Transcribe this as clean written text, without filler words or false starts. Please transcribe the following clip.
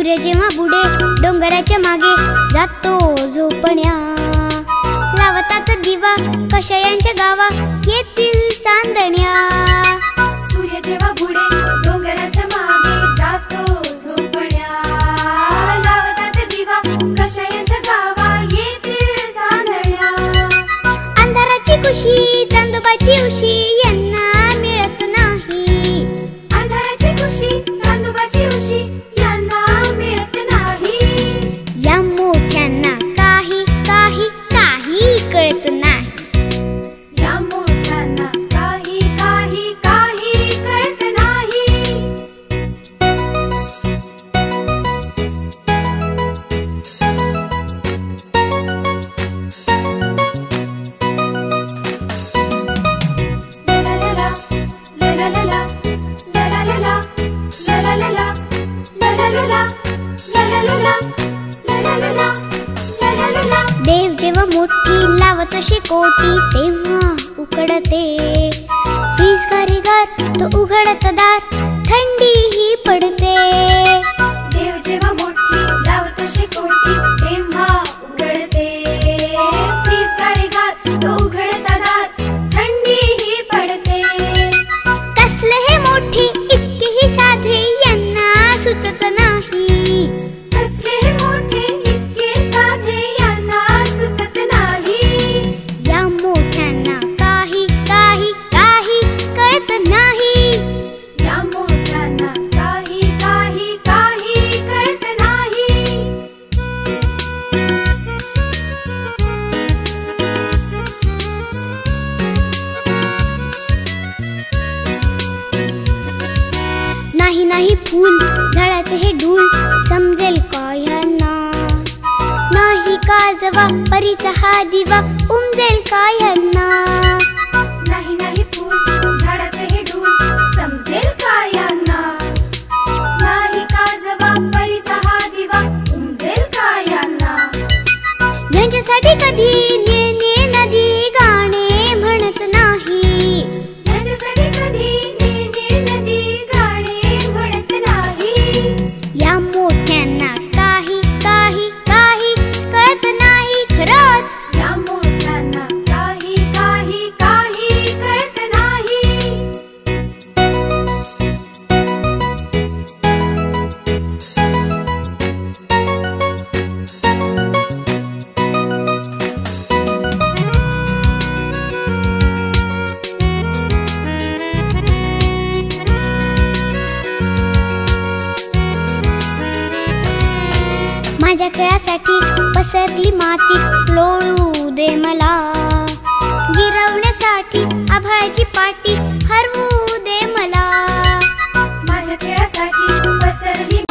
सूर्य जेव्हा बुडे डोंगराच्या मागे जातो झोपण्या, लावतात दिवा कशयांच्या गावा येतील चांदण्या। सूर्य जेव्हा बुडे डोंगराच्या मागे जातो झोपण्या, लावतात दिवा कशयांच्या गावा येतील चांदण्या। अंधाराची खुशी चांदोबाची उशी यांना मिळत नाही, अंधाराची खुशी चांदोबाची उशी यांना मिळत नाही। या मोठ्यांना काही काही काही कळत नाही, या मोठ्यांना काही काही काही कळत नाही। देव जेव्हा मोठी लावत शेकोटी तेव्हा उकडते, फ्रीज कारीगर तो उघडत दार थंडी ही पडते। देव जेव्हा मोठी लावत शेकोटी तेव्हा उघडते, फ्रीज कारीगर तो उघडता दार थंडी ही पडते। कसले हे मोठे इतके ही साधे यांना सुचत नाही, कसले हे मोठे इतके साधे यांना सुचत नाही। या मोठ्यांना काही काही काही कळत नाही, या मोठ्यांना काही काही काही कळत नाही। नाही नाही फूल झाडाचे हे डूल समजेल का यांना, नाही काजवा परीचा हा दिवा उमजेल का यांना। नाही नाही फूल झाडाचे हे डूल समजेल का यांना, नाही काजवा परीचा हा दिवा उमजेल का यांना। यांच्यासाठी कधी निळ निळ नदी गाणे म्हणत नाही, यांच्यासाठी कधी निळ निळ नदी गाणे म्हणत नाही। या मोठ्यांना काही काही काही कळत नाही खरंच, या मोठ्यांना काही काही काही कळत नाही। माझ्या खेळासाठी पसरली माती लोळू दे मला, गिरवण्यासाठी आभाळाची पाटी हरवू दे मला। माझ्या खेळासाठी पसरली